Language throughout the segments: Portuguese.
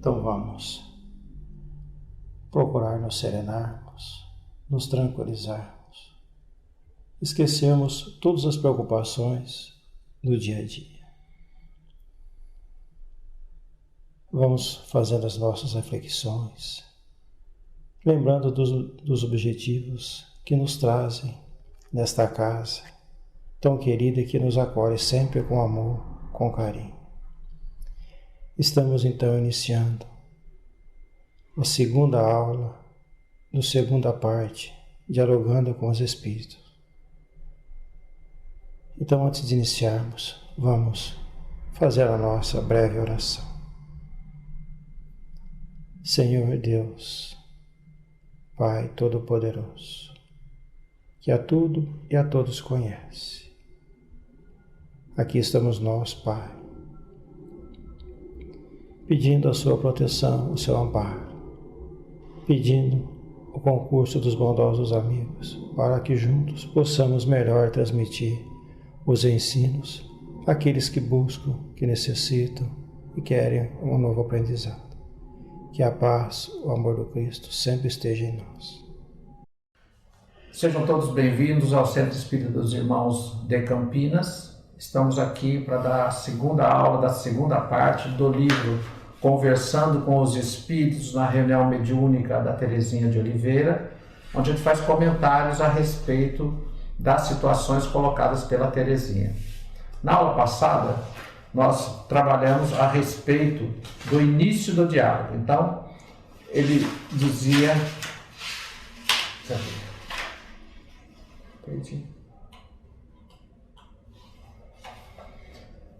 Então vamos procurar nos serenarmos, nos tranquilizarmos, esquecermos todas as preocupações do dia a dia. Vamos fazendo as nossas reflexões, lembrando dos objetivos que nos trazem nesta casa tão querida que nos acolhe sempre com amor, com carinho. Estamos então iniciando a segunda aula, da segunda parte, dialogando com os Espíritos. Então, antes de iniciarmos, vamos fazer a nossa breve oração. Senhor Deus, Pai Todo-Poderoso, que a tudo e a todos conhece. Aqui estamos nós, Pai, pedindo a sua proteção, o seu amparo, pedindo o concurso dos bondosos amigos, para que juntos possamos melhor transmitir os ensinos àqueles que buscam, que necessitam e querem um novo aprendizado. Que a paz, o amor do Cristo sempre esteja em nós. Sejam todos bem-vindos ao Centro Espírita dos Irmãos de Campinas. Estamos aqui para dar a segunda aula da segunda parte do livro Conversando com os Espíritos na reunião mediúnica da Terezinha de Oliveira, onde a gente faz comentários a respeito das situações colocadas pela Terezinha. Na aula passada, nós trabalhamos a respeito do início do diálogo. Então, ele dizia...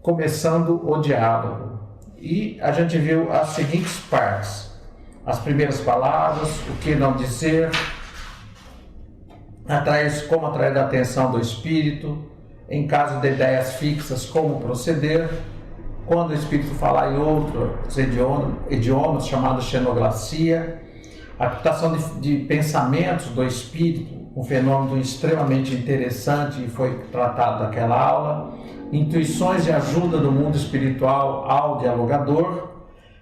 Começando o diálogo. E a gente viu as seguintes partes. As primeiras palavras, o que não dizer, como atrair a atenção do espírito, em caso de ideias fixas, como proceder, quando o espírito falar em outros idiomas, chamado xenoglacia, a captação de pensamentos do espírito, um fenômeno extremamente interessante e foi tratado naquela aula, intuições de ajuda do mundo espiritual ao dialogador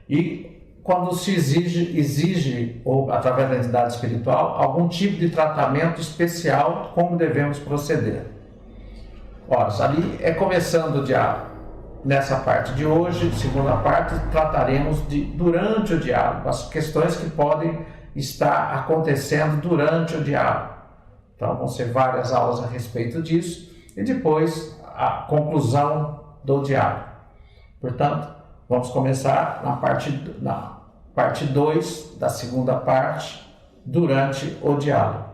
e quando se exige ou através da entidade espiritual, algum tipo de tratamento especial, como devemos proceder. Ora, ali é começando o diálogo. Nessa parte de hoje, segunda parte, trataremos durante o diálogo, as questões que podem estar acontecendo durante o diálogo. Então vão ser várias aulas a respeito disso e depois a conclusão do diálogo. Portanto, vamos começar na parte 2 da segunda parte, durante o diálogo.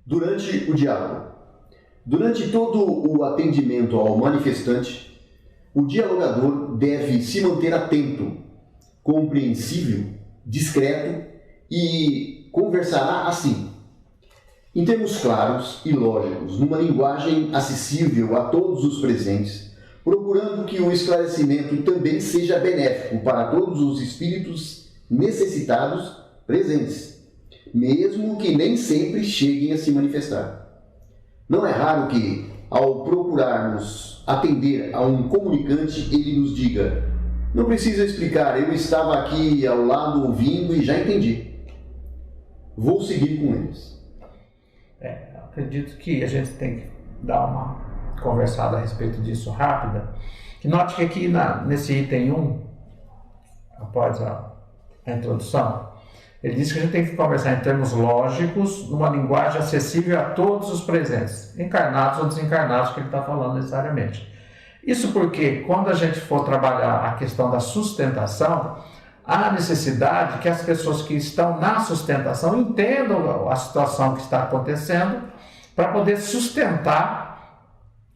Durante o diálogo. Durante todo o atendimento ao manifestante, o dialogador deve se manter atento, compreensível, discreto e conversará assim, em termos claros e lógicos, numa linguagem acessível a todos os presentes, procurando que o esclarecimento também seja benéfico para todos os espíritos necessitados presentes, mesmo que nem sempre cheguem a se manifestar. Não é raro que, ao procurarmos atender a um comunicante, ele nos diga: não precisa explicar, eu estava aqui ao lado ouvindo e já entendi. Vou seguir com eles. Acredito que a gente tem que dar uma conversada a respeito disso rápida. Que note que aqui nesse item 1, após a introdução, ele diz que a gente tem que conversar em termos lógicos, numa linguagem acessível a todos os presentes, encarnados ou desencarnados, que ele está falando necessariamente. Isso porque, quando a gente for trabalhar a questão da sustentação, há necessidade que as pessoas que estão na sustentação entendam a situação que está acontecendo para poder sustentar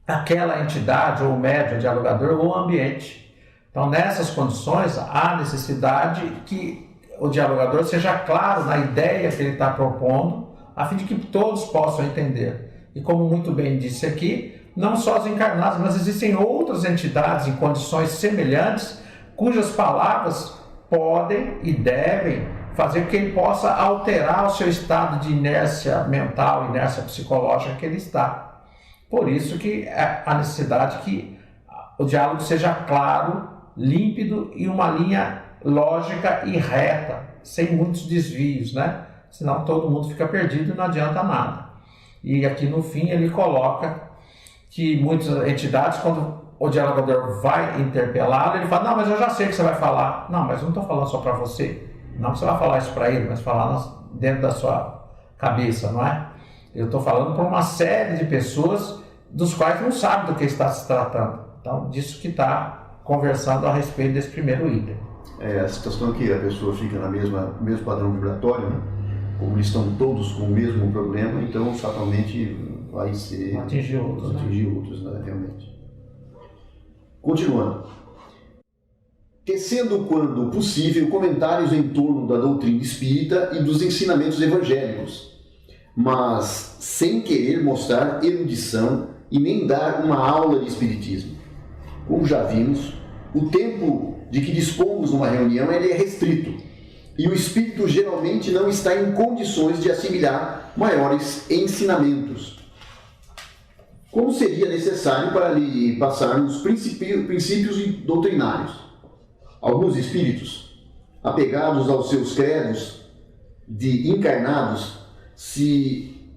aquela entidade, ou médium, dialogador, ou ambiente. Então, nessas condições, há necessidade que o dialogador seja claro na ideia que ele está propondo, a fim de que todos possam entender. E como muito bem disse aqui, não só os encarnados, mas existem outras entidades em condições semelhantes, cujas palavras podem e devem fazer com que ele possa alterar o seu estado de inércia mental, inércia psicológica que ele está. Por isso que a necessidade que o diálogo seja claro, límpido e uma linha lógica e reta, sem muitos desvios, né? Senão todo mundo fica perdido e não adianta nada. E aqui no fim ele coloca que muitas entidades, quando o dialogador vai interpelá-lo, ele fala, não, mas eu já sei o que você vai falar. Não, mas eu não estou falando só para você. Não que você vai falar isso para ele, mas falar dentro da sua cabeça, não é? Eu estou falando para uma série de pessoas dos quais não sabe do que está se tratando. Então, disso que está conversando a respeito desse primeiro item. A situação é que a pessoa fica no mesmo padrão vibratório, né? Como eles estão todos com o mesmo problema, então fatalmente vai ser... Atingir outros, né, realmente. Continuando. Tecendo, quando possível, comentários em torno da doutrina espírita e dos ensinamentos evangélicos, mas sem querer mostrar erudição e nem dar uma aula de espiritismo. Como já vimos, o tempo de que dispomos numa reunião ele é restrito, e o espírito geralmente não está em condições de assimilar maiores ensinamentos. Como seria necessário para lhe passarmos princípios doutrinários? Alguns espíritos, apegados aos seus credos de encarnados, se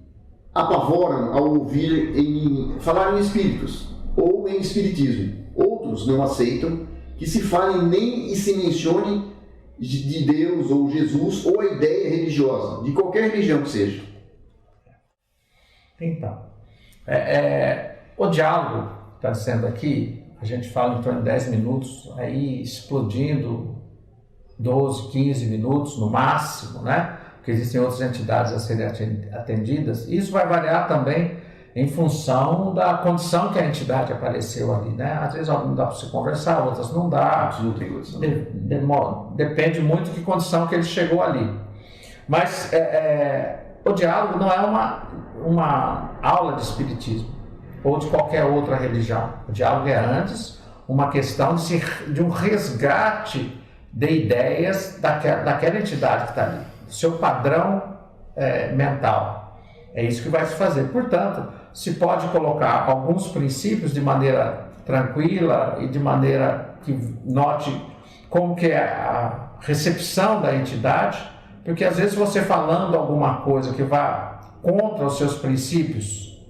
apavoram ao ouvir falar em espíritos ou em espiritismo. Outros não aceitam que se fale nem e se mencione de Deus ou Jesus ou a ideia religiosa, de qualquer religião que seja. Então, o diálogo está sendo aqui, a gente fala em torno de 10 minutos, aí explodindo 12, 15 minutos no máximo, né? Porque existem outras entidades a serem atendidas. Isso vai variar também em função da condição que a entidade apareceu ali, né? Às vezes algumas dá para se conversar, outras não dá. Não tem condição. Depende muito de que condição que ele chegou ali. Mas o diálogo não é uma aula de espiritismo ou de qualquer outra religião. O diálogo é antes uma questão de um resgate de ideias daquela entidade que está ali, do seu padrão mental. É isso que vai se fazer. Portanto, se pode colocar alguns princípios de maneira tranquila e de maneira que note como que é a recepção da entidade, porque às vezes você falando alguma coisa que vá contra os seus princípios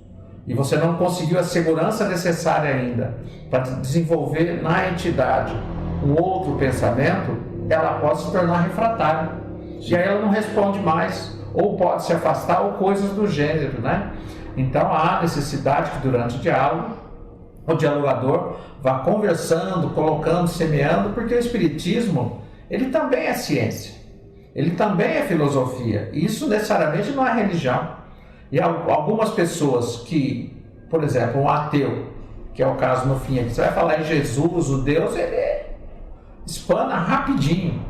e você não conseguiu a segurança necessária ainda para desenvolver na entidade um outro pensamento, ela pode se tornar refratária. E aí ela não responde mais, ou pode se afastar, ou coisas do gênero, né? Então há necessidade que durante o diálogo, o dialogador vá conversando, colocando, semeando, porque o espiritismo, ele também é ciência, ele também é filosofia, e isso necessariamente não é religião. E algumas pessoas que, por exemplo, um ateu, que é o caso no fim aqui, você vai falar em Jesus, o Deus, ele espana rapidinho.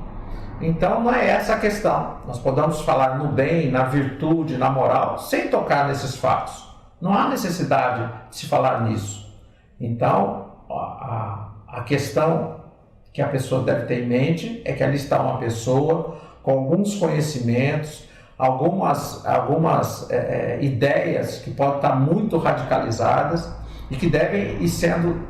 Então não é essa a questão. Nós podemos falar no bem, na virtude, na moral, sem tocar nesses fatos. Não há necessidade de se falar nisso. Então, a questão que a pessoa deve ter em mente é que ali está uma pessoa com alguns conhecimentos, algumas ideias que podem estar muito radicalizadas e que devem ir sendo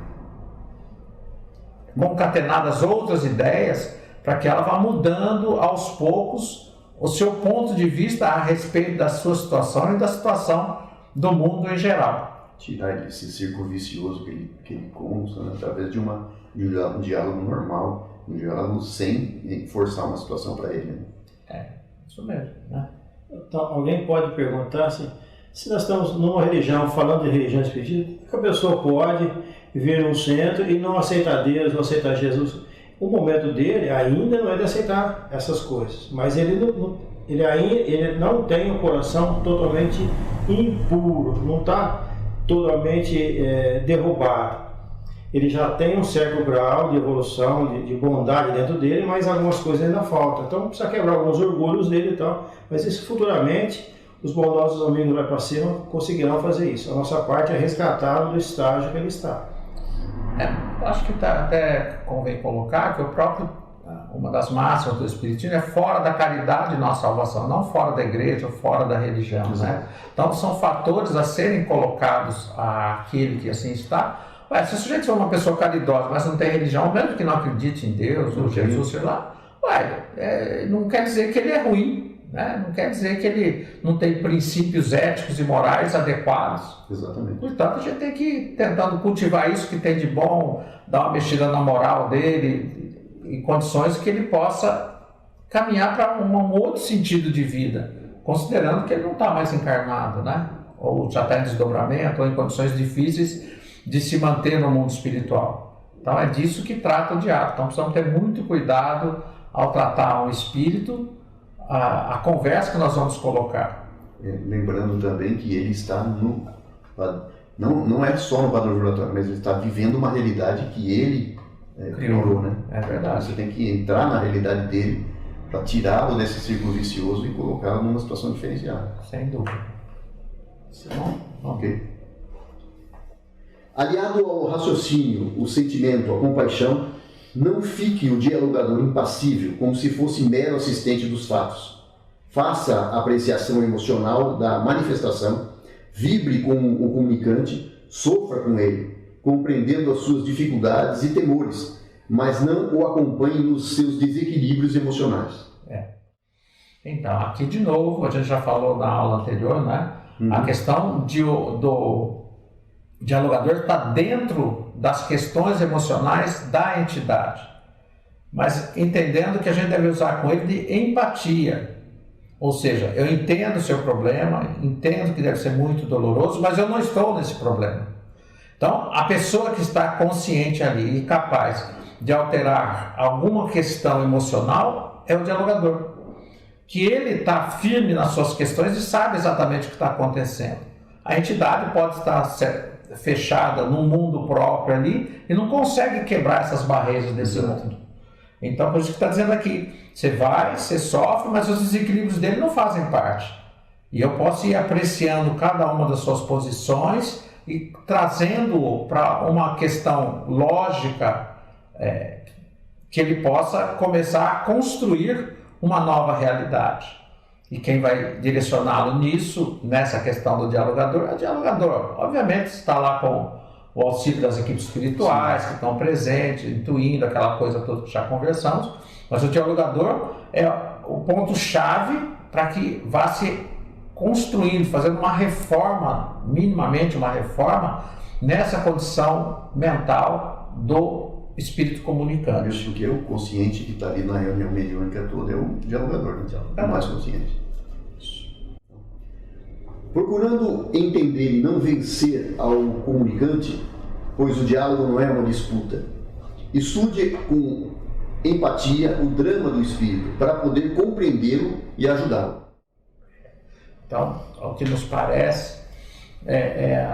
concatenadas outras ideias para que ela vá mudando aos poucos o seu ponto de vista a respeito da sua situação e da situação do mundo em geral. Tirar esse círculo vicioso que ele consta, né? Através de um diálogo normal, um diálogo sem forçar uma situação para ele. Né? Isso mesmo, né? Então, alguém pode perguntar assim, se nós estamos numa religião, falando de religião espiritista, que a pessoa pode vir num centro e não aceitar Deus, não aceitar Jesus. O momento dele ainda não é de aceitar essas coisas, mas ele não tem o coração totalmente impuro, não está totalmente derrubado. Ele já tem um certo grau de evolução, de bondade dentro dele, mas algumas coisas ainda faltam. Então precisa quebrar alguns orgulhos dele e tal, mas isso futuramente os bondosos amigos lá para cima conseguirão fazer isso. A nossa parte é resgatá-lo do estágio que ele está. Acho que até convém colocar que uma das máximas do Espiritismo é fora da caridade nossa salvação, não fora da igreja, fora da religião. Né? Então são fatores a serem colocados àquele que assim está. Se o sujeito for uma pessoa caridosa, mas não tem religião, mesmo que não acredite em Deus ou Jesus, sei lá, Não quer dizer que ele é ruim, né? Não quer dizer que ele não tem princípios éticos e morais adequados. Exatamente. Portanto, a gente tem que ir tentando cultivar isso que tem de bom, dar uma mexida na moral dele, em condições que ele possa caminhar para um outro sentido de vida, considerando que ele não está mais encarnado, né? Ou já está em desdobramento, ou em condições difíceis de se manter no mundo espiritual. Então é disso que trata o diálogo. Então precisamos ter muito cuidado ao tratar um espírito, a conversa que nós vamos colocar. Lembrando também que ele está não é só no padrão juratório, mas ele está vivendo uma realidade que ele criou, né? É verdade. Então, você tem que entrar na realidade dele para tirá-lo desse círculo vicioso e colocá-lo numa situação diferenciada. Sem dúvida. Senão, não. Ok. Aliado ao raciocínio, o sentimento, a compaixão, não fique o dialogador impassível, como se fosse mero assistente dos fatos. Faça a apreciação emocional da manifestação, vibre com o comunicante, sofra com ele, compreendendo as suas dificuldades e temores, mas não o acompanhe nos seus desequilíbrios emocionais. Então, aqui de novo, a gente já falou na aula anterior, né? A questão do dialogador está dentro das questões emocionais da entidade, mas entendendo que a gente deve usar com ele de empatia. Ou seja, eu entendo o seu problema, entendo que deve ser muito doloroso, mas eu não estou nesse problema. Então, a pessoa que está consciente ali e capaz de alterar alguma questão emocional é o dialogador. Que ele está firme nas suas questões e sabe exatamente o que está acontecendo. A entidade pode estar fechada num mundo próprio ali e não consegue quebrar essas barreiras desse mundo. Então, por isso que está dizendo aqui, você sofre, mas os desequilíbrios dele não fazem parte. E eu posso ir apreciando cada uma das suas posições e trazendo para uma questão lógica que ele possa começar a construir uma nova realidade. E quem vai direcioná-lo nessa questão do dialogador, é o dialogador. Obviamente está lá com o auxílio das equipes espirituais, que estão presentes, intuindo aquela coisa toda que já conversamos, mas o dialogador é o ponto-chave para que vá se construindo, fazendo uma reforma, minimamente uma reforma, nessa condição mental do espírito comunicante. Isso porque o consciente que está ali na reunião mediúnica toda é o dialogador, né? É o mais consciente. Procurando entender e não vencer ao comunicante, pois o diálogo não é uma disputa. Estude com empatia o drama do espírito para poder compreendê-lo e ajudá-lo. Então, ao que nos parece,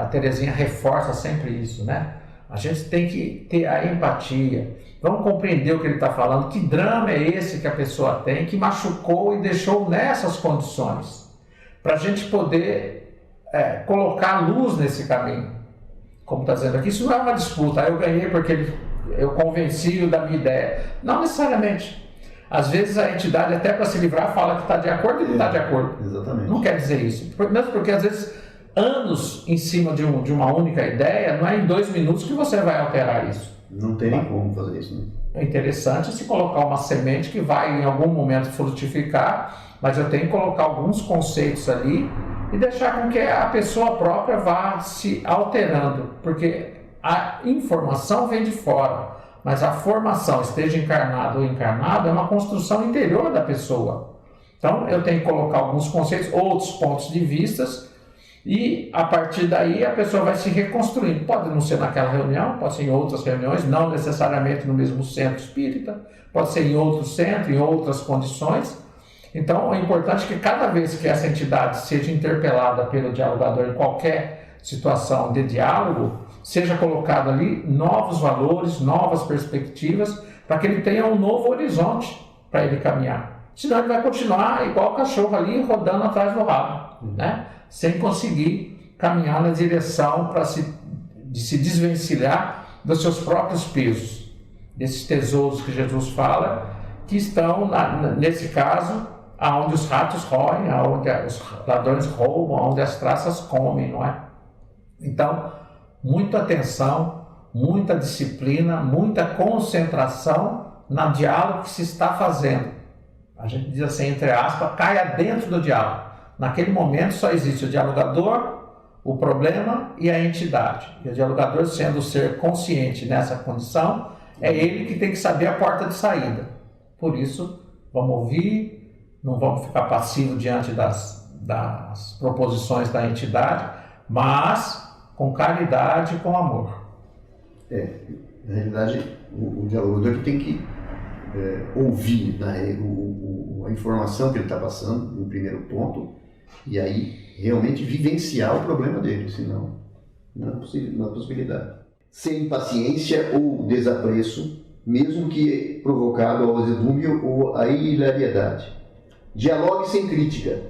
a Terezinha reforça sempre isso, né? A gente tem que ter a empatia. Vamos compreender o que ele está falando, que drama é esse que a pessoa tem, que machucou e deixou nessas condições, para a gente poder colocar luz nesse caminho. Como está dizendo aqui, isso não é uma disputa, eu ganhei porque eu convenci-o da minha ideia. Não necessariamente. Às vezes a entidade, até para se livrar, fala que está de acordo e não está de acordo. Exatamente. Não quer dizer isso. Mesmo porque às vezes anos em cima de uma única ideia, não é em 2 minutos que você vai alterar isso. Não tem nem como fazer isso, né? É interessante se colocar uma semente que vai em algum momento frutificar, mas eu tenho que colocar alguns conceitos ali e deixar com que a pessoa própria vá se alterando, porque a informação vem de fora, mas a formação, esteja encarnado ou encarnado, é uma construção interior da pessoa. Então eu tenho que colocar alguns conceitos, outros pontos de vistas, e a partir daí a pessoa vai se reconstruindo. Pode não ser naquela reunião, pode ser em outras reuniões, não necessariamente no mesmo centro espírita, pode ser em outro centro, em outras condições. Então é importante que cada vez que essa entidade seja interpelada pelo dialogador em qualquer situação de diálogo, seja colocado ali novos valores, novas perspectivas, para que ele tenha um novo horizonte para ele caminhar. Senão ele vai continuar igual o cachorro ali, rodando atrás do rabo, né? Sem conseguir caminhar na direção de se desvencilhar dos seus próprios pesos, desses tesouros que Jesus fala, que estão, nesse caso, aonde os ratos roem, aonde os ladrões roubam, aonde as traças comem, não é? Então, muita atenção, muita disciplina, muita concentração no diálogo que se está fazendo. A gente diz assim, entre aspas, caia dentro do diálogo. Naquele momento só existe o dialogador, o problema e a entidade. E o dialogador, sendo o ser consciente nessa condição, é ele que tem que saber a porta de saída. Por isso, vamos ouvir, não vamos ficar passivos diante das proposições da entidade, mas com caridade e com amor. Na realidade, o dialogador que tem que ouvir, né, a informação que ele está passando, no primeiro ponto, e aí realmente vivenciar o problema dele, senão não é possibilidade. Sem paciência ou desapreço, mesmo que provocado ao azedume ou à hilariedade. Dialogue sem crítica,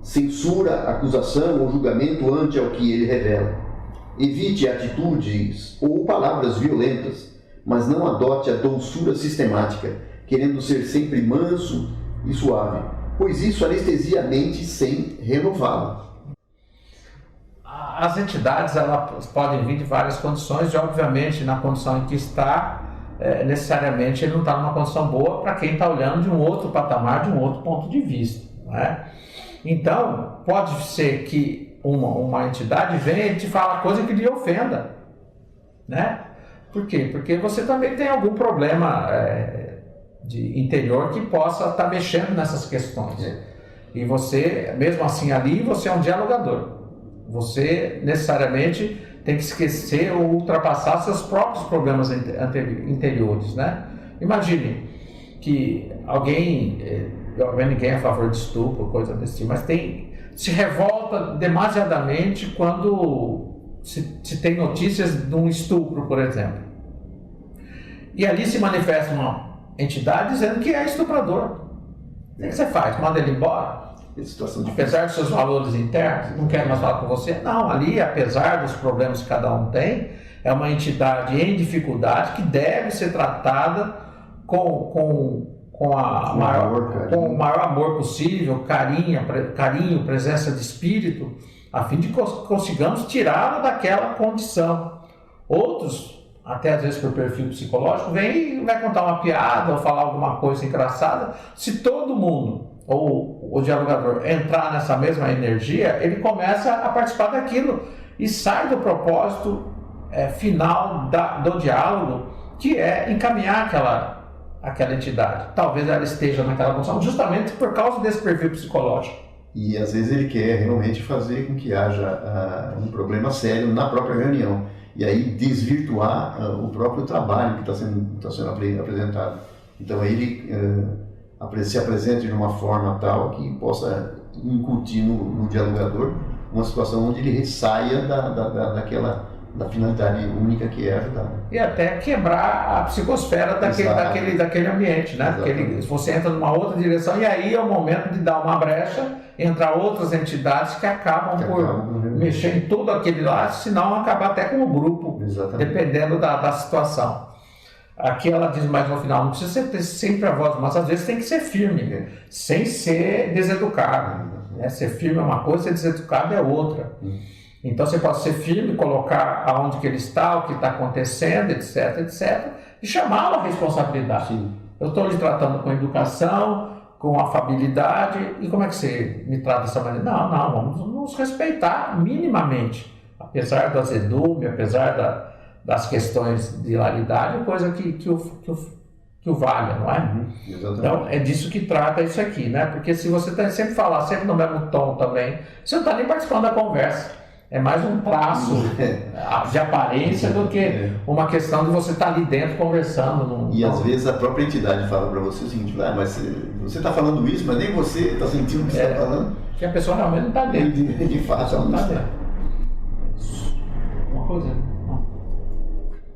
censura, acusação ou julgamento ante ao que ele revela. Evite atitudes ou palavras violentas, mas não adote a doçura sistemática, querendo ser sempre manso e suave, pois isso anestesia a mente sem renová-la. As entidades elas podem vir de várias condições e, obviamente, na condição em que está, necessariamente ele não está numa condição boa para quem está olhando de um outro patamar, de um outro ponto de vista. Não é? Então, pode ser que uma entidade venha e te fala coisa que lhe ofenda. Né? Por quê? Porque você também tem algum problema de interior que possa estar mexendo nessas questões. E você, mesmo assim ali, você é um dialogador. Você necessariamente tem que esquecer ou ultrapassar seus próprios problemas interiores, né? Imagine que ninguém é a favor de estupro, coisa desse tipo, mas se revolta demasiadamente quando se tem notícias de um estupro, por exemplo. E ali se manifesta uma entidade dizendo que é estuprador. O que você faz? Manda ele embora? Apesar dos seus valores internos, não quer mais falar com você? Não, ali, apesar dos problemas que cada um tem, é uma entidade em dificuldade que deve ser tratada com o maior amor possível, carinho, presença de espírito, a fim de que consigamos tirá-la daquela condição. Outros, até às vezes por perfil psicológico, vem e vai contar uma piada ou falar alguma coisa engraçada. Se todo mundo ou o dialogador entrar nessa mesma energia, ele começa a participar daquilo e sai do propósito final do diálogo, que é encaminhar aquela entidade. Talvez ela esteja naquela condição justamente por causa desse perfil psicológico. E às vezes ele quer realmente fazer com que haja um problema sério na própria reunião, e aí desvirtuar o próprio trabalho que está sendo apresentado. Então ele se apresente de uma forma tal que possa incutir no dialogador uma situação onde ele saia da finalidade única que é ajudar. E até quebrar a psicosfera daquele ambiente, né? Porque você entra numa outra direção e aí é o momento de dar uma brecha, entrar outras entidades que acabam por mexer em tudo aquele lá, senão acabar até com o grupo, dependendo da situação. Aqui ela diz mais no final, não precisa ter sempre a voz, mas às vezes tem que ser firme, sem ser deseducado. Né? Ser firme é uma coisa, ser deseducado é outra. Então você pode ser firme, colocar aonde que ele está, o que está acontecendo, etc, etc, e chamá-lo à responsabilidade. Sim. Eu estou lhe tratando com educação, com afabilidade, e como é que você me trata dessa maneira? Não, vamos nos respeitar minimamente, apesar do azedume, apesar das questões de hilaridade, coisa que o valha, não é? Então é disso que trata isso aqui, né? Porque se você sempre falar sempre no mesmo tom também, você não está nem participando da conversa. É mais um traço de aparência do que uma questão de você estar ali dentro conversando. Às vezes a própria entidade fala para você o seguinte, mas você está falando isso, mas nem você está sentindo o que você está falando. Que a pessoa realmente não está dentro. De fato, ela não está dentro. Uma coisa...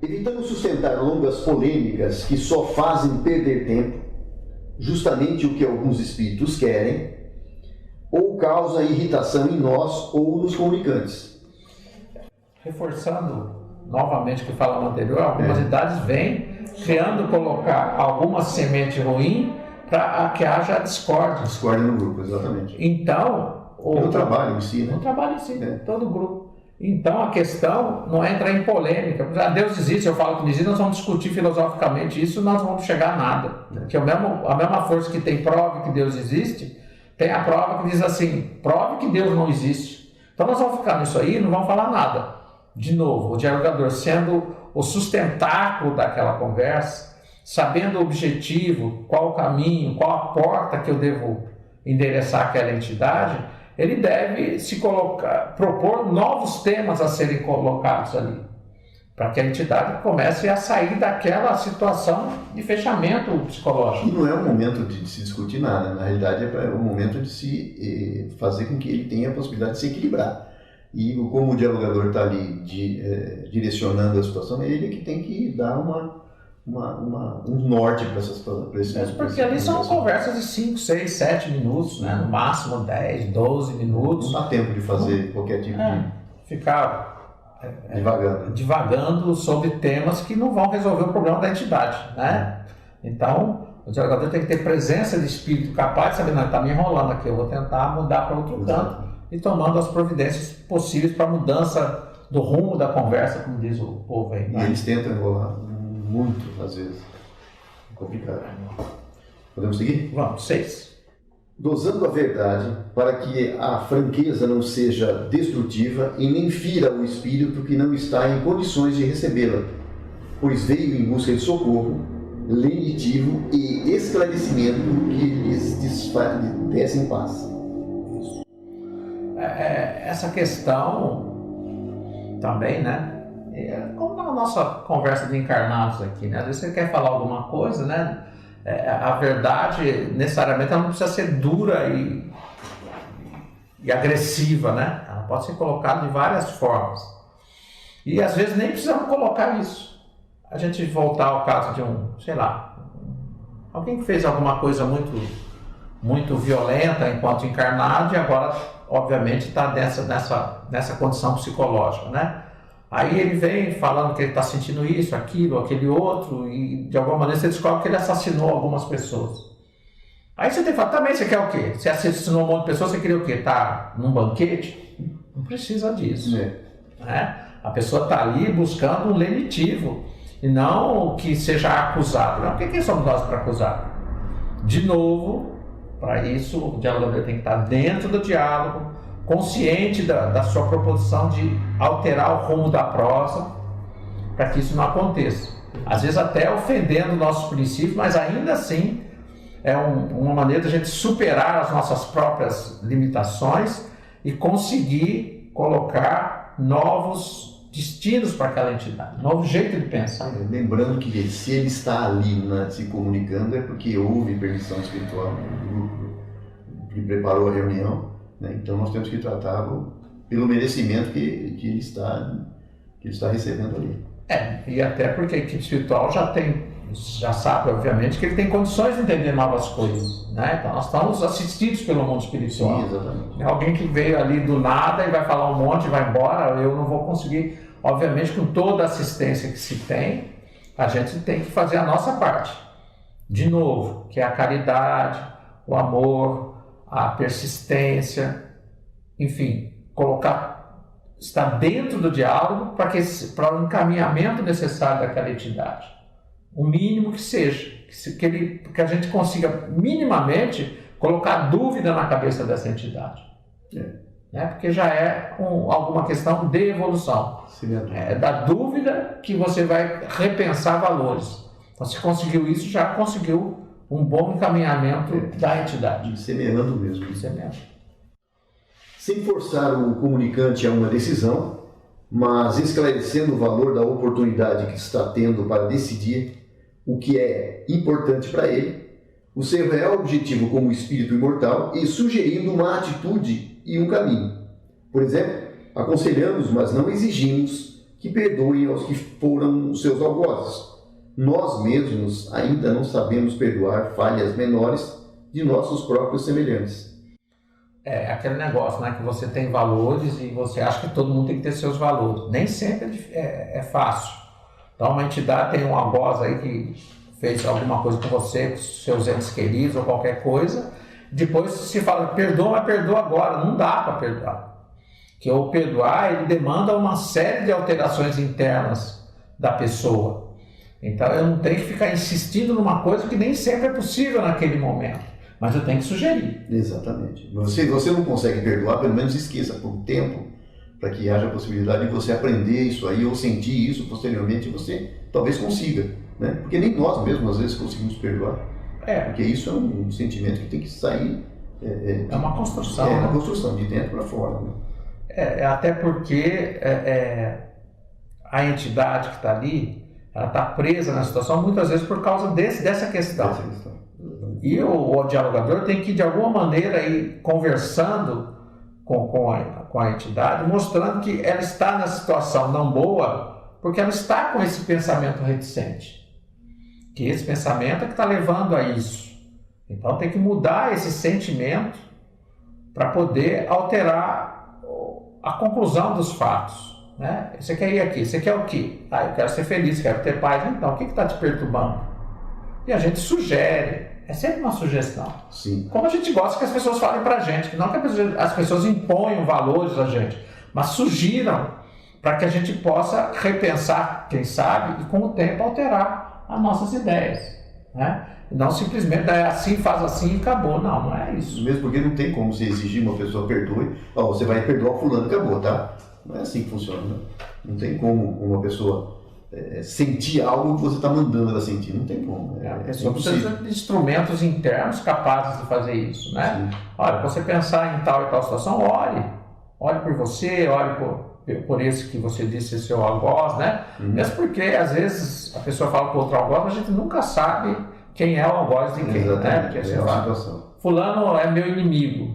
Evitamos sustentar longas polêmicas que só fazem perder tempo, justamente o que alguns espíritos querem, ou causa irritação em nós ou nos comunicantes. Reforçando novamente o que falamos anterior, algumas entidades vêm colocar alguma semente ruim para que haja discórdia. Discórdia no grupo, exatamente. Então... No trabalho em si, né? No trabalho em si, todo grupo. Então a questão não é entrar em polêmica. Deus existe, eu falo que não existe, nós vamos discutir filosoficamente isso, nós não vamos chegar a nada. Porque a mesma força que tem prova que Deus existe, tem a prova que diz assim, prove que Deus não existe. Então nós vamos ficar nisso aí e não vamos falar nada. De novo, o dialogador sendo o sustentáculo daquela conversa, sabendo o objetivo, qual o caminho, qual a porta que eu devo endereçar aquela entidade, ele deve se colocar, propor novos temas a serem colocados ali, para que a entidade comece a sair daquela situação de fechamento psicológico. E não é o momento de se discutir nada, na realidade é o momento de se fazer com que ele tenha a possibilidade de se equilibrar. E como o dialogador está ali direcionando a situação, é ele que tem que dar um norte para essa situação. Porque ali são conversas de 5, 6, 7 minutos, né? No máximo 10, 12 minutos. Não dá tempo de fazer qualquer tipo de... Ficar divagando sobre temas que não vão resolver o problema da entidade, né? Então, o dialogador tem que ter presença de espírito capaz de saber, não, está me enrolando aqui, eu vou tentar mudar para outro canto e tomando as providências possíveis para a mudança do rumo da conversa, como diz o povo aí. E eles tentam enrolar muito, às vezes. É complicado. Podemos seguir? Vamos, 6. Dosando a verdade para que a franqueza não seja destrutiva e nem fira o espírito que não está em condições de recebê-la, pois veio em busca de socorro, lenitivo e esclarecimento que lhes dessem paz. Essa questão também, né? Como na nossa conversa de encarnados aqui, né? Às vezes você quer falar alguma coisa, né? A verdade, necessariamente, ela não precisa ser dura e agressiva, né? Ela pode ser colocada de várias formas. E às vezes nem precisamos colocar isso. A gente voltar ao caso de alguém que fez alguma coisa muito violenta enquanto encarnado e agora, obviamente, está nessa condição psicológica, né? Aí ele vem falando que ele está sentindo isso, aquilo, aquele outro, e de alguma maneira você descobre que ele assassinou algumas pessoas. Aí você tem que falar, também você quer o quê? Você assassinou um monte de pessoas, você queria o quê? Tá num banquete? Não precisa disso. Né? A pessoa está ali buscando um lenitivo, e não que seja acusado. Não, quem somos nós para acusar? De novo, para isso, o dialogador tem que estar dentro do diálogo, consciente da sua proposição de alterar o rumo da prosa, para que isso não aconteça. Às vezes até ofendendo nossos princípios, mas ainda assim é uma maneira de a gente superar as nossas próprias limitações e conseguir colocar novos destinos para aquela entidade, novo jeito de pensar. Lembrando que se ele está ali se comunicando é porque houve permissão espiritual do grupo que preparou a reunião. Então nós temos que tratá-lo pelo merecimento que ele está recebendo ali. E até porque a equipe espiritual já sabe, obviamente, que ele tem condições de entender novas coisas, né? Então nós estamos assistidos pelo mundo espiritual. Sim, exatamente. Alguém que veio ali do nada e vai falar um monte e vai embora, eu não vou conseguir. Obviamente, com toda a assistência que se tem, a gente tem que fazer a nossa parte. De novo, que é a caridade, o amor, a persistência, enfim, estar dentro do diálogo para o encaminhamento necessário daquela entidade. O mínimo que seja, que a gente consiga minimamente colocar dúvida na cabeça dessa entidade. Né? Porque já é alguma questão de evolução. É da dúvida que você vai repensar valores. Então, se conseguiu isso, já conseguiu um bom encaminhamento da entidade. Semeando mesmo. Semeando. Sem forçar o comunicante a uma decisão, mas esclarecendo o valor da oportunidade que está tendo para decidir o que é importante para ele, o seu real objetivo como espírito imortal e sugerindo uma atitude e um caminho. Por exemplo, aconselhamos, mas não exigimos que perdoem aos que foram os seus algozes. Nós mesmos ainda não sabemos perdoar falhas menores de nossos próprios semelhantes. É aquele negócio, né, que você tem valores e você acha que todo mundo tem que ter seus valores. Nem sempre é fácil. Então, uma entidade tem um algoz aí que fez alguma coisa com você, com seus entes queridos ou qualquer coisa, depois se fala, perdoa, mas perdoa agora. Não dá para perdoar. Que o perdoar, ele demanda uma série de alterações internas da pessoa. Então eu não tenho que ficar insistindo numa coisa que nem sempre é possível naquele momento, mas eu tenho que sugerir. Exatamente. Você não consegue perdoar, pelo menos esqueça por um tempo, para que haja a possibilidade de você aprender isso aí ou sentir isso posteriormente, você talvez consiga, né? Porque nem nós mesmos às vezes conseguimos perdoar. Porque isso é um sentimento que tem que sair. É uma construção. É uma construção, de dentro para fora. Né? Até porque a entidade que está ali, ela está presa na situação muitas vezes por causa dessa questão. E o dialogador tem que, de alguma maneira, ir conversando com a entidade, mostrando que ela está na situação não boa, porque ela está com esse pensamento reticente. Que esse pensamento é que está levando a isso. Então tem que mudar esse sentimento para poder alterar a conclusão dos fatos. Né? Você quer ir aqui, você quer o quê? Eu quero ser feliz, quero ter paz. Então, o que está te perturbando? E a gente sugere, é sempre uma sugestão. Sim. Como a gente gosta que as pessoas falem para a gente, que não que as pessoas imponham valores a gente, mas sugiram para que a gente possa repensar, quem sabe, e com o tempo alterar as nossas ideias. Né? Não simplesmente é assim, faz assim e acabou. Não é isso. Mesmo porque não tem como você exigir uma pessoa perdoe, você vai perdoar o fulano e acabou, tá? Não é assim que funciona, né? Não tem como uma pessoa sentir algo que você está mandando ela sentir, não tem como. A pessoa precisa de instrumentos internos capazes de fazer isso, né? Sim. Olha, você pensar em tal e tal situação, ore por você, ore por esse que você disse ser seu algoz, né? Mesmo porque às vezes a pessoa fala com outro algoz, mas a gente nunca sabe quem é o algoz de quem, né? Porque, sei lá, fulano é meu inimigo.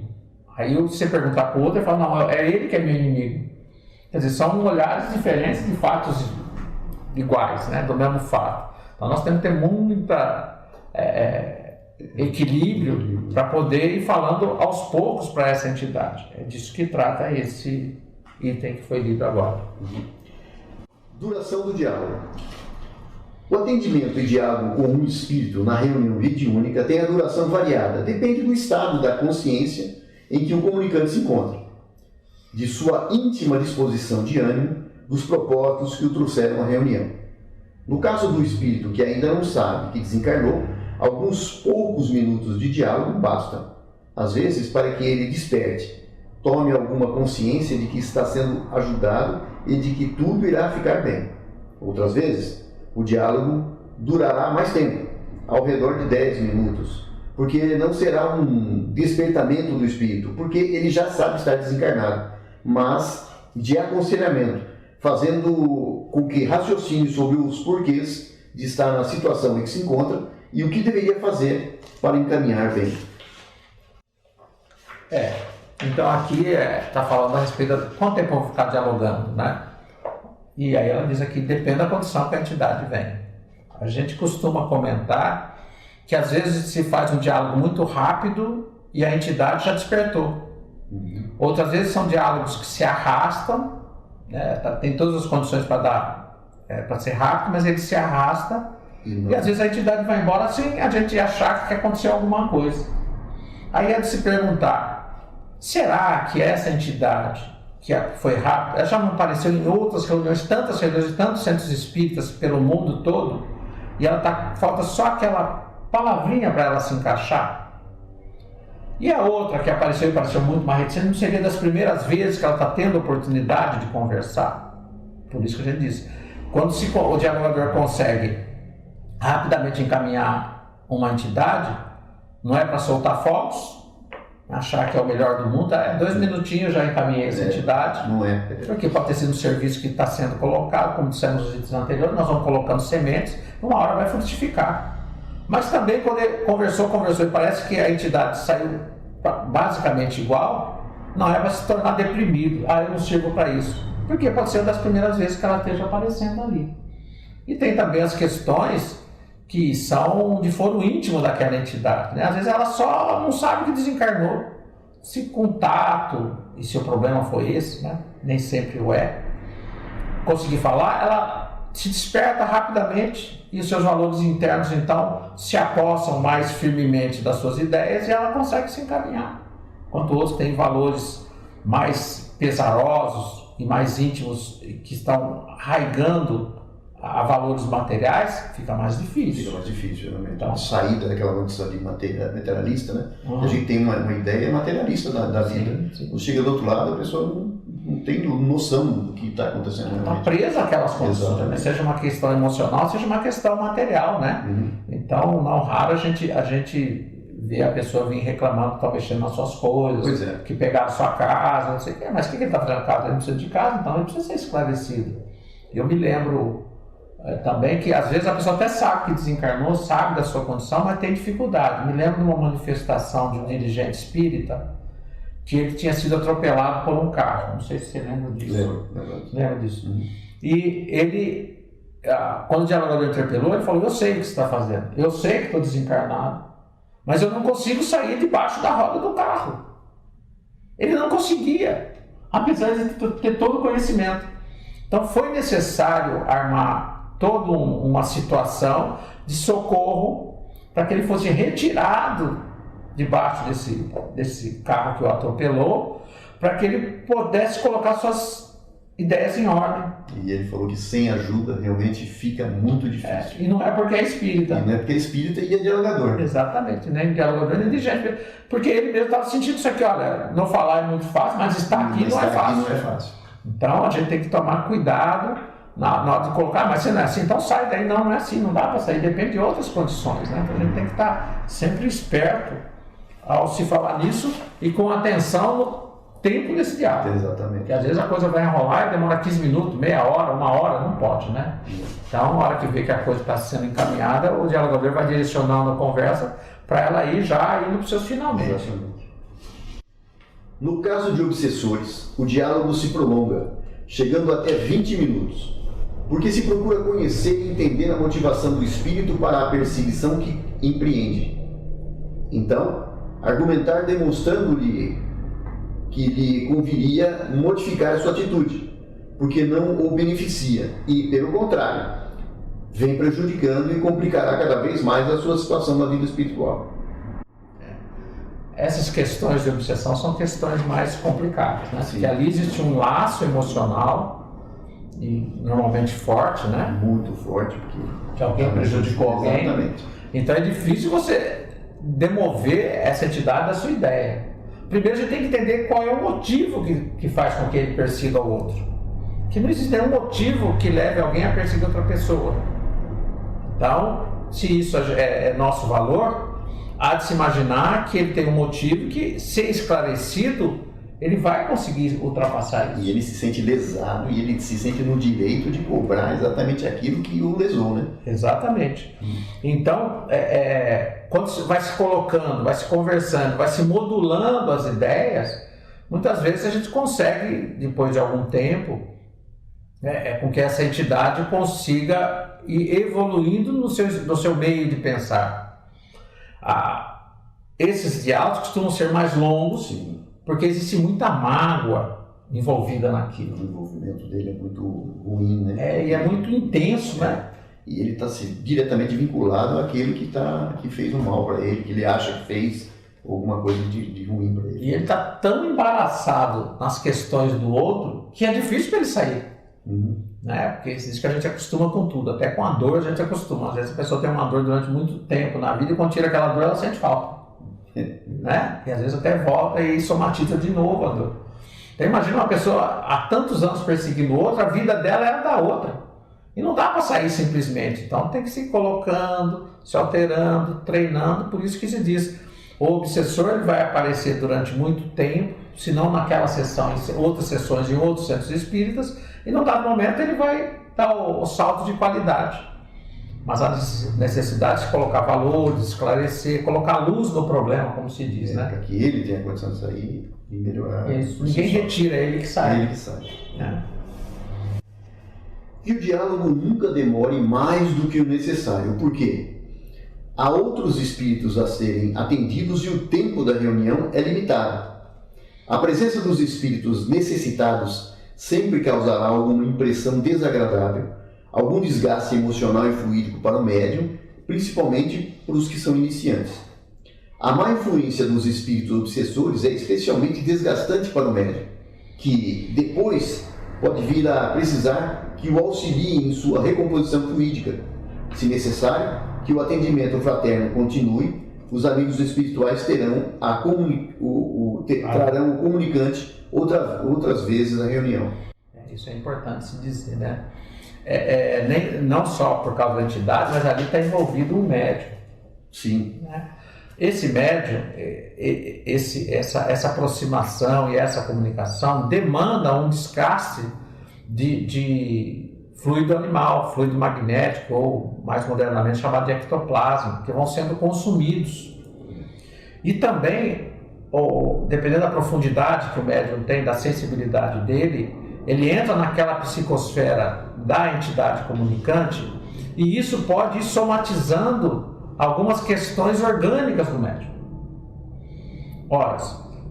Aí você perguntar para o outro e fala, não, é ele que é meu inimigo. Quer dizer, são olhares diferentes de fatos iguais, né? Do mesmo fato. Então nós temos que ter muita equilíbrio para poder ir falando aos poucos para essa entidade. É disso que trata esse item que foi lido agora. Duração do diálogo. O atendimento e diálogo com um espírito na reunião mediúnica tem a duração variada, depende do estado da consciência em que o comunicante se encontra, de sua íntima disposição de ânimo, dos propósitos que o trouxeram à reunião. No caso do espírito que ainda não sabe que desencarnou, alguns poucos minutos de diálogo bastam, às vezes para que ele desperte, tome alguma consciência de que está sendo ajudado e de que tudo irá ficar bem. Outras vezes, o diálogo durará mais tempo, ao redor de 10 minutos, porque não será um despertamento do espírito, porque ele já sabe estar desencarnado, mas de aconselhamento, fazendo com que raciocine sobre os porquês de estar na situação em que se encontra e o que deveria fazer para encaminhar bem. Então aqui está falando a respeito de quanto tempo eu vou ficar dialogando, né? E aí ela diz aqui, depende da condição que a entidade vem. A gente costuma comentar que às vezes se faz um diálogo muito rápido e a entidade já despertou. Outras vezes são diálogos que se arrastam, né? Tem todas as condições para ser rápido, mas ele se arrasta e às vezes a entidade vai embora sem a gente achar que aconteceu alguma coisa. Aí é de se perguntar, será que essa entidade que foi rápida, ela já não apareceu em outras reuniões, tantas reuniões de tantos centros espíritas pelo mundo todo, e falta só aquela palavrinha para ela se encaixar? E a outra que apareceu muito mais reticente, não seria das primeiras vezes que ela está tendo a oportunidade de conversar? Por isso que a gente disse, quando o dialogador consegue rapidamente encaminhar uma entidade, não é para soltar fogos, achar que é o melhor do mundo, 2 minutinhos já encaminhei essa entidade. Não é. Porque pode ter sido um serviço que está sendo colocado, como dissemos nos vídeos anteriores, nós vamos colocando sementes, uma hora vai frutificar. Mas também quando ele conversou e parece que a entidade saiu basicamente igual, não é para se tornar deprimido. Eu não sirvo para isso. Porque pode ser uma das primeiras vezes que ela esteja aparecendo ali. E tem também as questões que são de foro íntimo daquela entidade, né? Às vezes ela só não sabe que desencarnou. Se contato, e se o problema foi esse, né? Nem sempre o conseguir falar, ela se desperta rapidamente e os seus valores internos, então, se apossam mais firmemente das suas ideias e ela consegue se encaminhar. Enquanto outros têm valores mais pesarosos e mais íntimos que estão arraigando a valores materiais, fica mais difícil. Fica mais difícil, realmente. Então, A saída daquela condição de materialista, né? Uhum. A gente tem uma ideia materialista da vida. sim. Quando chega do outro lado, a pessoa não tem noção do que está acontecendo. Está realmente. presa àquelas condições, né? Exatamente. Seja uma questão emocional, seja uma questão material, né? Uhum. Então, não raro a gente vê a pessoa vir reclamando que está mexendo nas suas coisas, Pois é. que pegaram sua casa, não sei o quê. Mas o que ele está fazendo em casa? Ele não precisa de casa, então ele precisa ser esclarecido. Eu me lembro também que às vezes a pessoa até sabe que desencarnou, sabe da sua condição, mas tem dificuldade. Me lembro de uma manifestação de um dirigente espírita que ele tinha sido atropelado por um carro. Não sei se você lembra disso. Lembra disso? Uhum. E ele, quando o dialogador interpelou, ele falou: eu sei o que você está fazendo, eu sei que estou desencarnado, mas eu não consigo sair debaixo da roda do carro. Ele não conseguia, apesar de ter todo o conhecimento. Então foi necessário armar toda uma situação de socorro para que ele fosse retirado debaixo desse carro que o atropelou, para que ele pudesse colocar suas ideias em ordem. E ele falou que sem ajuda realmente fica muito difícil. E não é porque é espírita. E não é porque é espírita e é dialogador. Exatamente, nem dialogador nem dirigente. Porque ele mesmo estava sentindo isso aqui: olha, não falar é muito fácil, mas estar aqui não é fácil. Não é fácil. Então a gente tem que tomar cuidado na hora de colocar, mas se não é assim, então sai daí. Não é assim, não dá para sair, depende de outras condições, né? Então a gente tem que estar sempre esperto ao se falar nisso e com atenção no tempo desse diálogo. Exatamente. Porque às vezes a coisa vai enrolar e demora 15 minutos, meia hora, uma hora, não pode, né? Então, na hora que vê que a coisa está sendo encaminhada, o dialogador vai direcionando a conversa para ela ir já indo para os seus finalmente. Exatamente. No caso de obsessores, o diálogo se prolonga, chegando até 20 minutos, porque se procura conhecer e entender a motivação do espírito para a perseguição que empreende. Então, argumentar demonstrando-lhe que lhe conviria modificar a sua atitude, porque não o beneficia e, pelo contrário, vem prejudicando e complicará cada vez mais a sua situação na vida espiritual. Essas questões de obsessão são questões mais complicadas, né? Sim. Porque ali existe um laço emocional e normalmente forte, né? Muito forte, porque Que alguém prejudicou alguém. Exatamente. Então é difícil você demover essa entidade da sua ideia. Primeiro a gente tem que entender qual é o motivo que faz com que ele persiga o outro. Que não existe nenhum motivo que leve alguém a perseguir outra pessoa. Então, se isso é nosso valor, há de se imaginar que ele tem um motivo que, se esclarecido, ele vai conseguir ultrapassar isso. E ele se sente lesado e ele se sente no direito de cobrar exatamente aquilo que o lesou, né? Exatamente. Então, quando vai se colocando, vai se conversando, vai se modulando as ideias, muitas vezes a gente consegue, depois de algum tempo, com que essa entidade consiga ir evoluindo no seu meio de pensar. Esses diálogos costumam ser mais longos, Sim. porque existe muita mágoa envolvida naquilo. O envolvimento dele é muito ruim, né? E é muito intenso, né? E ele está diretamente vinculado àquele que fez um mal para ele, que ele acha que fez alguma coisa de ruim para ele. E ele está tão embaraçado nas questões do outro que é difícil para ele sair. Uhum. Né? Porque diz que a gente acostuma com tudo, até com a dor a gente acostuma. Às vezes a pessoa tem uma dor durante muito tempo na vida e quando tira aquela dor ela sente falta. Né? E às vezes até volta e somatiza de novo a dor. Então imagina uma pessoa há tantos anos perseguindo outra, a vida dela era da outra. E não dá para sair simplesmente. Então tem que se colocando, se alterando, treinando. Por isso que se diz, o obsessor ele vai aparecer durante muito tempo, se não naquela sessão, em outras sessões em outros centros espíritas, e num dado momento ele vai dar o salto de qualidade. Mas a necessidade de colocar valores, esclarecer, colocar luz no problema, como se diz, né? Para que ele tenha condição de sair e melhorar. Isso. Ninguém retira, é ele que sai. É ele que sai. É. Que o diálogo nunca demore mais do que o necessário. Por quê? Há outros espíritos a serem atendidos e o tempo da reunião é limitado. A presença dos espíritos necessitados sempre causará alguma impressão desagradável, algum desgaste emocional e fluídico para o médium, principalmente para os que são iniciantes. A má influência dos espíritos obsessores é especialmente desgastante para o médium, que depois pode vir a precisar que o auxilie em sua recomposição fluídica. Se necessário, que o atendimento fraterno continue, os amigos espirituais terão trarão o comunicante outras vezes à reunião. Isso é importante se dizer, né? Não só por causa da entidade, mas ali está envolvido um médium. Sim. Né? Esse médium, essa aproximação e essa comunicação demanda um desgaste de fluido animal, fluido magnético, ou mais modernamente chamado de ectoplasma, que vão sendo consumidos. E também, dependendo da profundidade que o médium tem, da sensibilidade dele, ele entra naquela psicosfera da entidade comunicante e isso pode ir somatizando algumas questões orgânicas do médium. Ora,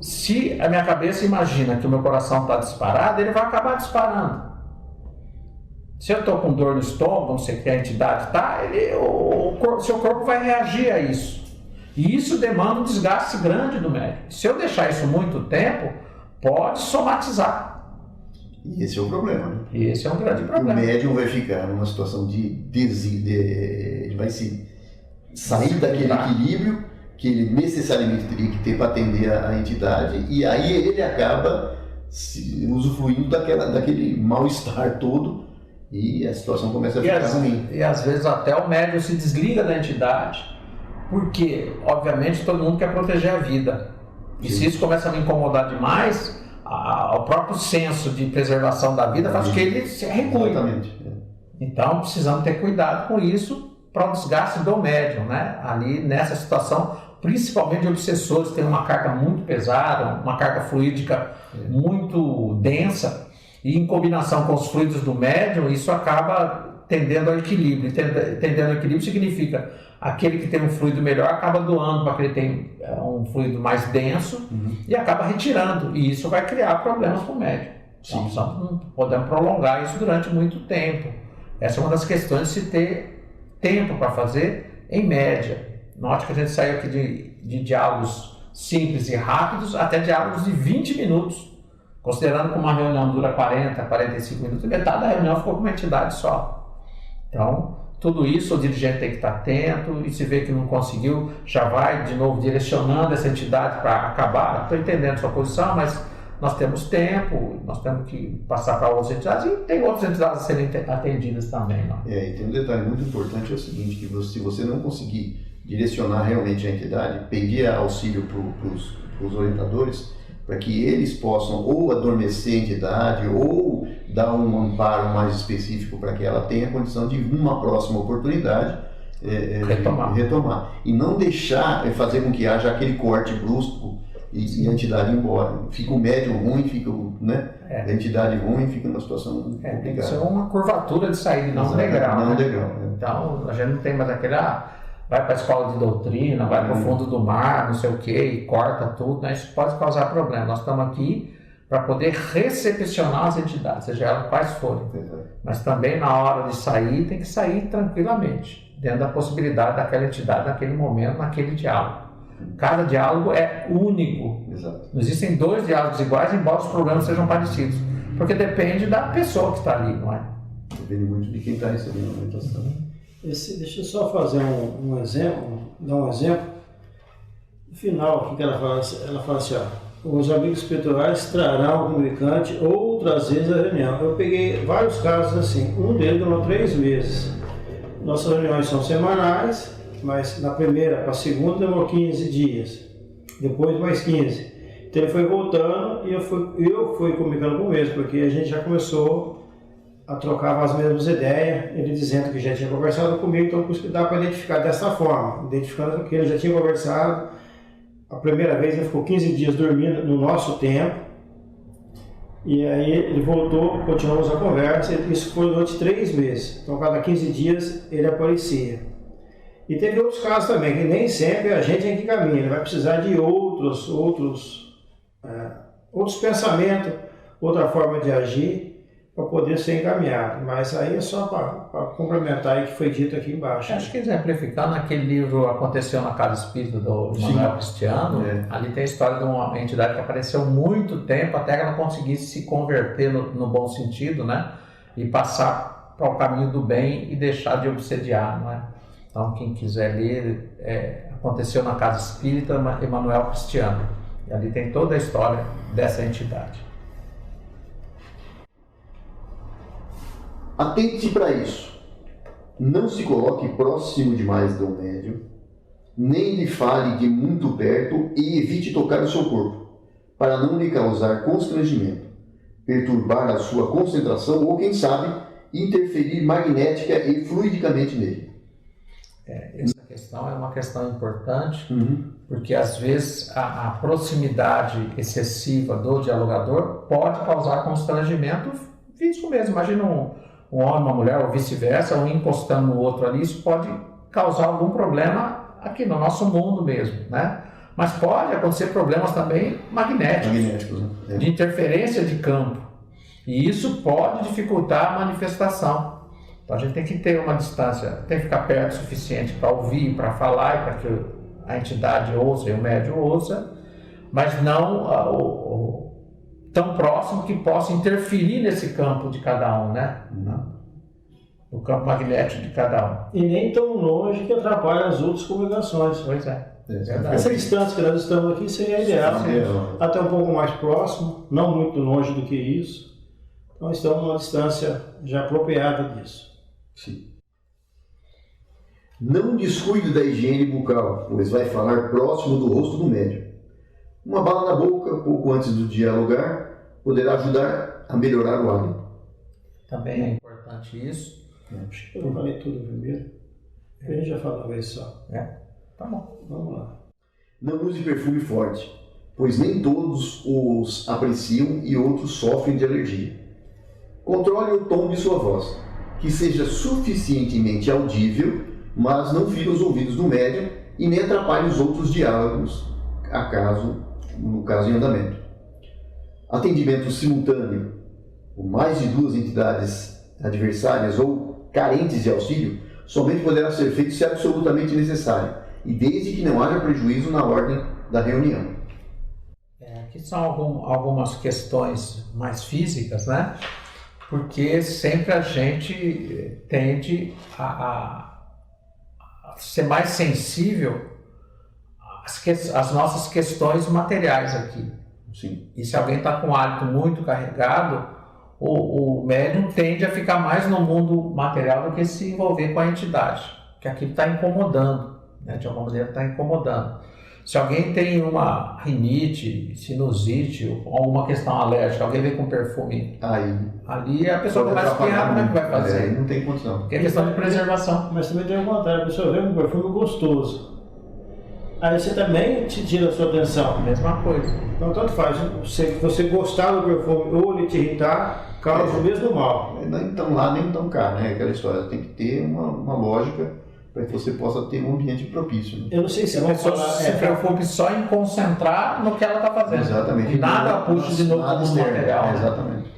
se a minha cabeça imagina que o meu coração está disparado, ele vai acabar disparando. Se eu estou com dor no estômago, não sei o que a entidade está, seu corpo vai reagir a isso. E isso demanda um desgaste grande do médium. Se eu deixar isso muito tempo, pode somatizar. E esse é o problema, né? E esse é um grande problema. O médium vai ficar numa situação ele vai sair daquele equilíbrio que ele necessariamente teria que ter para atender a entidade, e aí ele acaba usufruindo daquele mal-estar todo, e a situação começa a ficar ruim. E às vezes até o médium se desliga da entidade, porque, obviamente, todo mundo quer proteger a vida. E se isso começa a me incomodar demais, o próprio senso de preservação da vida faz com que ele se recue. Exatamente. Então, precisamos ter cuidado com isso para o desgaste do médium, né? Ali nessa situação, principalmente de obsessores, tem uma carga muito pesada, uma carga fluídica muito densa, e em combinação com os fluidos do médium, isso acaba tendendo ao equilíbrio. Tendendo ao equilíbrio significa aquele que tem um fluido melhor acaba doando para aquele que tem um fluido mais denso e acaba retirando, e isso vai criar problemas para o médium. Então, não podemos prolongar isso durante muito tempo. Essa é uma das questões de se ter tempo para fazer em média. Note que a gente saiu aqui de diálogos simples e rápidos até diálogos de 20 minutos. Considerando que uma reunião dura 40, 45 minutos, metade da reunião ficou com uma entidade só. Então, tudo isso o dirigente tem que estar atento, e se vê que não conseguiu, já vai de novo direcionando essa entidade para acabar. Estou entendendo sua posição, mas nós temos tempo, nós temos que passar para outras entidades, e tem outras entidades a serem atendidas também. Não? E tem um detalhe muito importante, é o seguinte, que se você não conseguir direcionar realmente a entidade, pedir auxílio para os orientadores, para que eles possam ou adormecer a entidade ou dar um amparo mais específico para que ela tenha condição de, numa próxima oportunidade, retomar. E não deixar fazer com que haja aquele corte brusco e a entidade ir embora. Fica o médium ruim, fica a entidade ruim, fica numa situação complicada. Tem que ser uma curvatura de saída, não um degrau. Não né? degrau. Então, a gente não tem mais aquele... vai para a escola de doutrina, vai para o fundo do mar, não sei o que, e corta tudo, né? Isso pode causar problema. Nós estamos aqui para poder recepcionar as entidades, seja elas quais forem. Mas também na hora de sair, tem que sair tranquilamente, dentro da possibilidade daquela entidade, naquele momento, naquele diálogo. Cada diálogo é único. Exato. Não existem dois diálogos iguais, embora os problemas sejam parecidos, porque depende da pessoa que está ali, não é? Depende muito de quem está recebendo a orientação. Deixa eu só fazer um exemplo, dar um exemplo. No final, o que ela fala assim, os amigos espirituais trarão o comunicante outras vezes à reunião. Eu peguei vários casos assim, um deles demorou 3 meses. Nossas reuniões são semanais, mas na primeira para a segunda demorou 15 dias, depois mais 15. Então ele foi voltando e eu fui comunicando com ele, porque a gente já começou a trocar as mesmas ideias, ele dizendo que já tinha conversado comigo, então dá para identificar dessa forma, identificando que ele já tinha conversado. A primeira vez ele ficou 15 dias dormindo no nosso tempo, e aí ele voltou, continuamos a conversa, isso foi durante 3 meses, então cada 15 dias ele aparecia. E teve outros casos também, que nem sempre a gente é que caminha, ele vai precisar de outros pensamentos, outra forma de agir, para poder ser encaminhado. Mas aí é só para complementar o que foi dito aqui embaixo. Acho que exemplificando aquele livro Aconteceu na Casa Espírita do Manuel Cristiano, ali tem a história de uma entidade que apareceu muito tempo até que ela conseguisse se converter no bom sentido, né? E passar para o caminho do bem e deixar de obsediar, não é? Então quem quiser ler, Aconteceu na Casa Espírita Manuel Cristiano. E ali tem toda a história dessa entidade. Atente para isso. Não se coloque próximo demais do médium, nem lhe fale de muito perto e evite tocar o seu corpo, para não lhe causar constrangimento, perturbar a sua concentração ou, quem sabe, interferir magnética e fluidicamente nele. Essa questão é uma questão importante, porque às vezes a proximidade excessiva do dialogador pode causar constrangimento físico mesmo. Imagina um homem, uma mulher, ou vice-versa, um encostando no outro ali, isso pode causar algum problema aqui no nosso mundo mesmo, né? Mas pode acontecer problemas também magnéticos, né? De interferência de campo, e isso pode dificultar a manifestação. Então a gente tem que ter uma distância, tem que ficar perto o suficiente para ouvir, para falar, e para que a entidade ouça e o médium ouça, mas não tão próximo que possa interferir nesse campo de cada um, né? No campo magnético de cada um. E nem tão longe que atrapalhe as outras comunicações. Pois é. Essa distância que nós estamos aqui seria ideal. Até um pouco mais próximo, não muito longe do que isso. Então estamos numa distância já apropriada disso. Sim. Não descuide da higiene bucal, pois vai falar próximo do rosto do médium. Uma bala na boca, pouco antes do dialogar, poderá ajudar a melhorar o hálito. Também é importante isso. Acho que eu não falei tudo primeiro. A gente já falou uma vez só. Tá bom. Vamos lá. Não use perfume forte, pois nem todos os apreciam e outros sofrem de alergia. Controle o tom de sua voz, que seja suficientemente audível, mas não fira os ouvidos do médium e nem atrapalhe os outros diálogos, no caso em andamento. Atendimento simultâneo, com mais de 2 entidades adversárias ou carentes de auxílio, somente poderá ser feito se absolutamente necessário, e desde que não haja prejuízo na ordem da reunião. Aqui são algumas questões mais físicas, né? Porque sempre a gente tende a ser mais sensível às nossas questões materiais aqui. Sim. E se alguém está com o hálito muito carregado, o médium tende a ficar mais no mundo material do que se envolver com a entidade, que aquilo está incomodando, né? De alguma maneira está incomodando. Se alguém tem uma rinite, sinusite ou alguma questão alérgica, alguém vem com perfume, ali a pessoa começa a espirrar, como é que vai fazer? Não tem condição. Porque é questão de preservação. Mas também tem o contrário, a pessoa vem com um perfume gostoso. Aí você também te tira a sua atenção. Mesma coisa. Então tanto faz, se você gostar do perfume ou ele te irritar, causa o mesmo mal. Nem tão lá, nem tão cá, né? Aquela história, tem que ter uma lógica para que você possa ter um ambiente propício. Né? Eu não sei se a pessoa se preocupe só em concentrar no que ela está fazendo. Exatamente. E nada puxa de novo no material. Exatamente.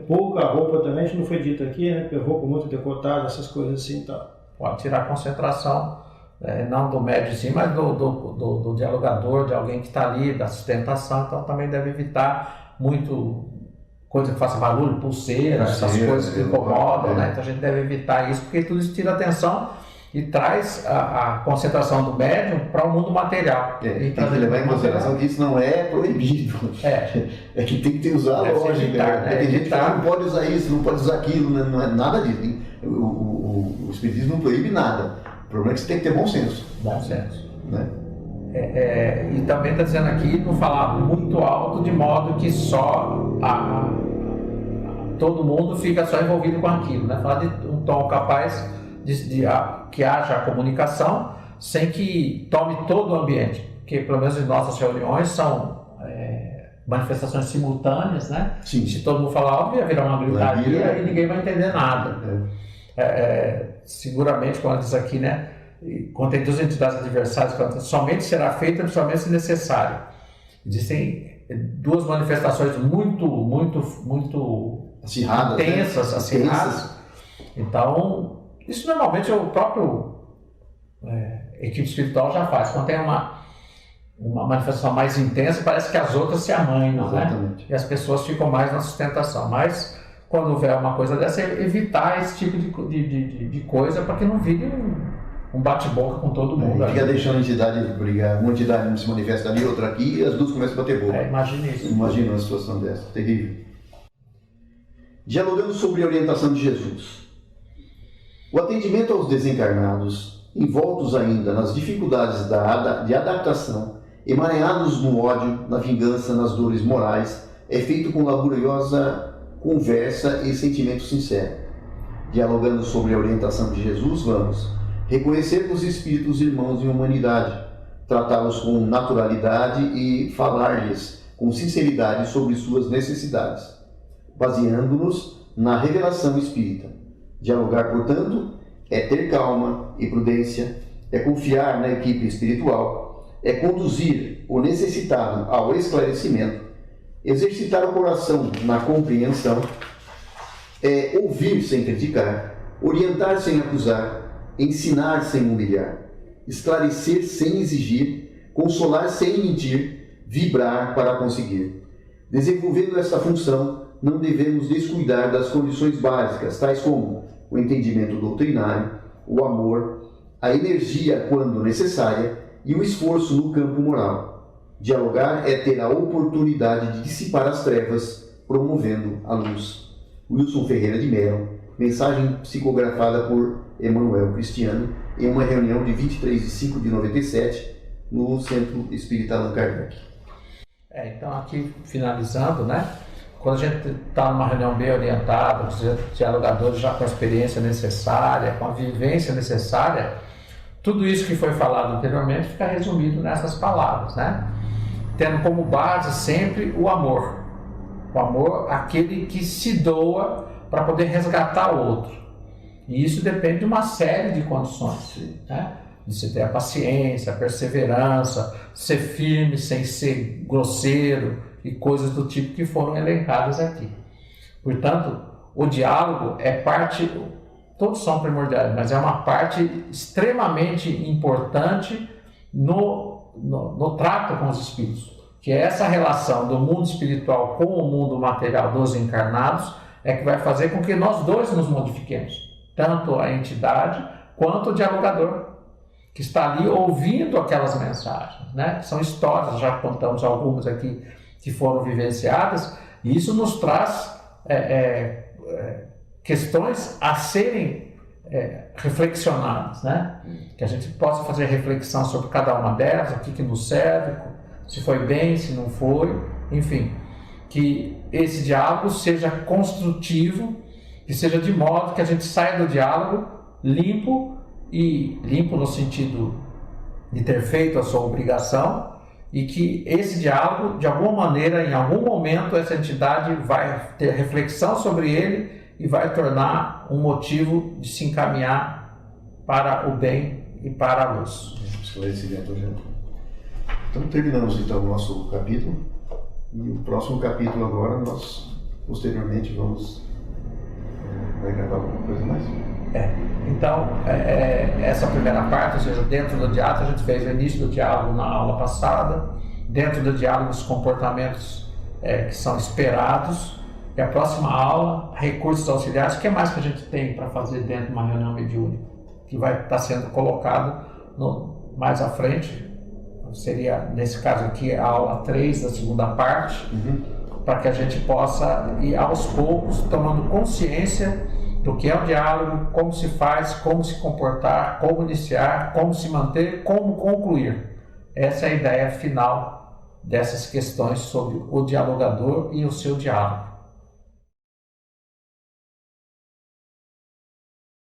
Pouca roupa também, a gente não foi dito aqui, né? Porque roupa muito decotada, essas coisas assim e tal. Pode tirar a concentração, não do médium sim, mas do dialogador, de alguém que está ali, da sustentação. Então também deve evitar muito coisa que faça barulho, pulseira, essas coisas que incomodam, né? Então a gente deve evitar isso, porque tudo isso tira atenção e traz a concentração do médium para o mundo material. Tem que levar em consideração que isso não é proibido. É que tem que usar a lógica. Evitar, tem gente que fala, não pode usar isso, não pode usar aquilo, não é nada disso. O Espiritismo não proíbe nada. O problema é que você tem que ter bom senso. Bom senso. Né? E também está dizendo aqui, não falar muito alto, de modo que só todo mundo fica só envolvido com aquilo, né? Falar de um tom capaz de que haja a comunicação sem que tome todo o ambiente, porque pelo menos em nossas reuniões são manifestações simultâneas, né? Sim. Se todo mundo falar alto, vai virar uma gritaria e ninguém vai entender nada. Seguramente, como diz aqui, né? Quando tem 2 entidades adversárias, somente será feita principalmente se necessário. Existem 2 manifestações muito acirradas, intensas, né? acirradas. Então, isso normalmente o próprio equipe espiritual já faz. Quando tem uma manifestação mais intensa, parece que as outras se amanham, né? E as pessoas ficam mais na sustentação. Mas quando houver uma coisa dessa, evitar esse tipo de coisa para que não vire um bate-boca com todo mundo. Fica deixando a entidade brigar, uma entidade não se manifesta ali, outra aqui, e as duas começam a bater boca. Imagina isso. Imagina uma situação dessa, terrível. Dialogando sobre a orientação de Jesus. O atendimento aos desencarnados, envoltos ainda nas dificuldades de adaptação, emaranhados no ódio, na vingança, nas dores morais, é feito com laboriosa conversa e sentimento sincero. Dialogando sobre a orientação de Jesus, vamos reconhecer os espíritos irmãos em humanidade, tratá-los com naturalidade e falar-lhes com sinceridade sobre suas necessidades, baseando-nos na revelação espírita. Dialogar, portanto, é ter calma e prudência, é confiar na equipe espiritual, é conduzir o necessitado ao esclarecimento, exercitar o coração na compreensão, é ouvir sem criticar, orientar sem acusar, ensinar sem humilhar, esclarecer sem exigir, consolar sem mentir, vibrar para conseguir. Desenvolvendo esta função, não devemos descuidar das condições básicas, tais como o entendimento doutrinário, o amor, a energia quando necessária e o esforço no campo moral. Dialogar é ter a oportunidade de dissipar as trevas, promovendo a luz. Wilson Ferreira de Mello, mensagem psicografada por Emanuel Cristiano, em uma reunião de 23 de 5 de 97, no Centro Espírita Allan Kardec. Então, aqui finalizando, né? Quando a gente está numa reunião bem orientada, os dialogadores já com a experiência necessária, com a vivência necessária, tudo isso que foi falado anteriormente fica resumido nessas palavras, né? Tendo como base sempre o amor. O amor, aquele que se doa para poder resgatar o outro. E isso depende de uma série de condições, né? De se ter a paciência, a perseverança, ser firme sem ser grosseiro e coisas do tipo que foram elencadas aqui. Portanto, o diálogo é parte, todos são primordiais, mas é uma parte extremamente importante no trato com os espíritos, que é essa relação do mundo espiritual com o mundo material dos encarnados é que vai fazer com que nós dois nos modifiquemos, tanto a entidade quanto o dialogador, que está ali ouvindo aquelas mensagens, né? São histórias, já contamos algumas aqui que foram vivenciadas, e isso nos traz questões a serem reflexionadas, né? Que a gente possa fazer reflexão sobre cada uma delas, o que nos serve, se foi bem, se não foi, enfim, que esse diálogo seja construtivo, que seja de modo que a gente saia do diálogo limpo no sentido de ter feito a sua obrigação, e que esse diálogo, de alguma maneira, em algum momento, essa entidade vai ter reflexão sobre ele e vai tornar um motivo de se encaminhar para o bem e para a luz. Esclarecimento, gente. Então terminamos então o nosso capítulo, e o próximo capítulo agora nós posteriormente vai gravar alguma coisa mais? Então, essa primeira parte, ou seja, dentro do diálogo, a gente fez o início do diálogo na aula passada, dentro do diálogo os comportamentos que são esperados, e a próxima aula, recursos auxiliares. O que mais que a gente tem para fazer dentro de uma reunião mediúnica, que vai estar sendo colocado mais à frente, seria, nesse caso aqui, a aula 3 da segunda parte, para que a gente possa ir aos poucos tomando consciência do que é o diálogo, como se faz, como se comportar, como iniciar, como se manter, como concluir. Essa é a ideia final dessas questões sobre o dialogador e o seu diálogo.